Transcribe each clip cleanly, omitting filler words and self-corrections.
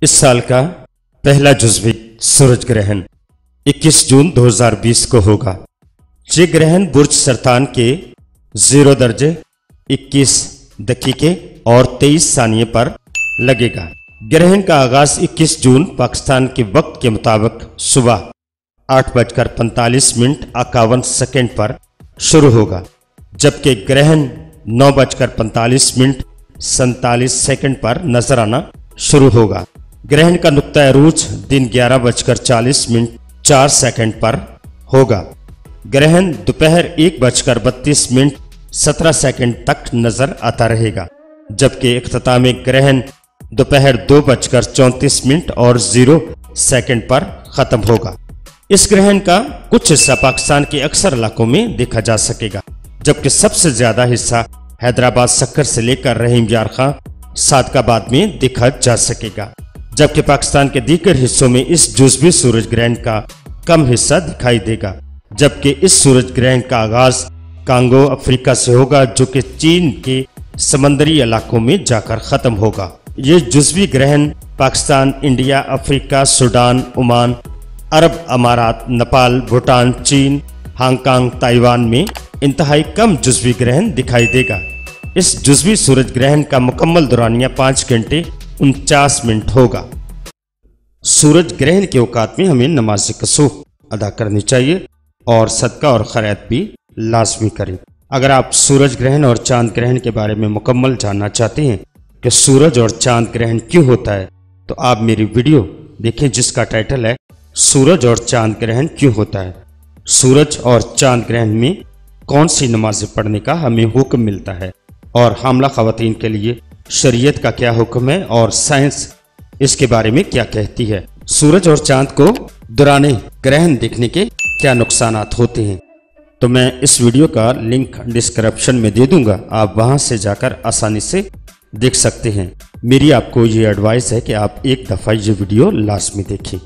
इस साल का पहला जुज़वी सूरज ग्रहण 21 जून 2020 को होगा। ये ग्रहण बुर्ज सरतान के 0 दर्जे 21 दकीके और 23 सानिये पर लगेगा। ग्रहण का आगाज 21 जून पाकिस्तान के वक्त के मुताबिक सुबह 8:45 पर शुरू होगा, जबकि ग्रहण 9:45 पर नजर आना शुरू होगा। ग्रहण का नुक्ता अरूज दिन 11:40 पर होगा। ग्रहण दोपहर 1:32 तक नजर आता रहेगा, जबकि इख्तिताम ग्रहण दोपहर 2:34 और 0 पर खत्म होगा। इस ग्रहण का कुछ हिस्सा पाकिस्तान के अक्सर इलाकों में देखा जा सकेगा, जबकि सबसे ज्यादा हिस्सा हैदराबाद सक्कर से लेकर रहीम यार खां सादकाबाद में देखा जा सकेगा, जबकि पाकिस्तान के दीगर हिस्सों में इस जुज़वी सूरज ग्रहण का कम हिस्सा दिखाई देगा। जबकि इस सूरज ग्रहण का आगाज कांगो अफ्रीका से होगा, जो कि चीन के समंदरी इलाकों में जाकर खत्म होगा। ये जुज़वी ग्रहण Pakistan, India, Africa, Sudan, Oman, अरब अमारात, नेपाल, भूटान, चीन, हांगकांग, ताइवान में इंतहाई कम जुज़वी ग्रहण दिखाई देगा। इस जुज़वी सूरज ग्रहण का मुकम्मल दौरानिया 5 घंटे 49 मिनट होगा। सूरज ग्रहण के औकात में हमें नमाज कसूफ अदा करनी चाहिए और सदका और खैरात भी लाजमी करें। अगर आप सूरज ग्रहण और चांद ग्रहण के बारे में मुकम्मल जानना चाहते हैं कि सूरज और चांद ग्रहण क्यों होता है, तो आप मेरी वीडियो देखें जिसका टाइटल है सूरज और चांद ग्रहण क्यों होता है। सूरज और चांद ग्रहण में कौन सी नमाजें पढ़ने का हमें हुक्म मिलता है और हामला खवातीन के लिए शरीयत का क्या हुक्म है और साइंस इसके बारे में क्या कहती है। सूरज और चांद को दौराने ग्रहण देखने के क्या नुकसानात होते हैं, तो मैं इस वीडियो का लिंक डिस्क्रिप्शन में दे दूंगा, आप वहां से जाकर आसानी से देख सकते हैं। मेरी आपको ये एडवाइस है कि आप एक दफ़ा ये वीडियो लाजमी देखें।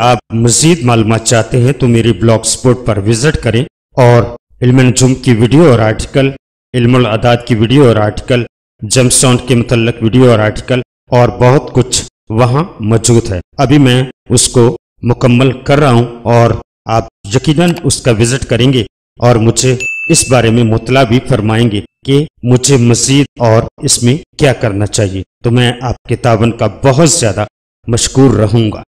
आप मज़ीद मालूमात चाहते हैं तो मेरे ब्लॉग स्पॉट पर विजिट करें और इल्म नजुम की वीडियो और आर्टिकल, इल्मुल अदाद की वीडियो और आर्टिकल, जमस्टोन के मुतल्लक वीडियो और आर्टिकल और बहुत कुछ वहां मौजूद है। अभी मैं उसको मुकम्मल कर रहा हूं और आप यकीनन उसका विजिट करेंगे और मुझे इस बारे में मुतला भी फरमाएंगे कि मुझे मज़ीद और इसमें क्या करना चाहिए। तो मैं आपके तावन का बहुत ज़्यादा मशकूर रहूंगा।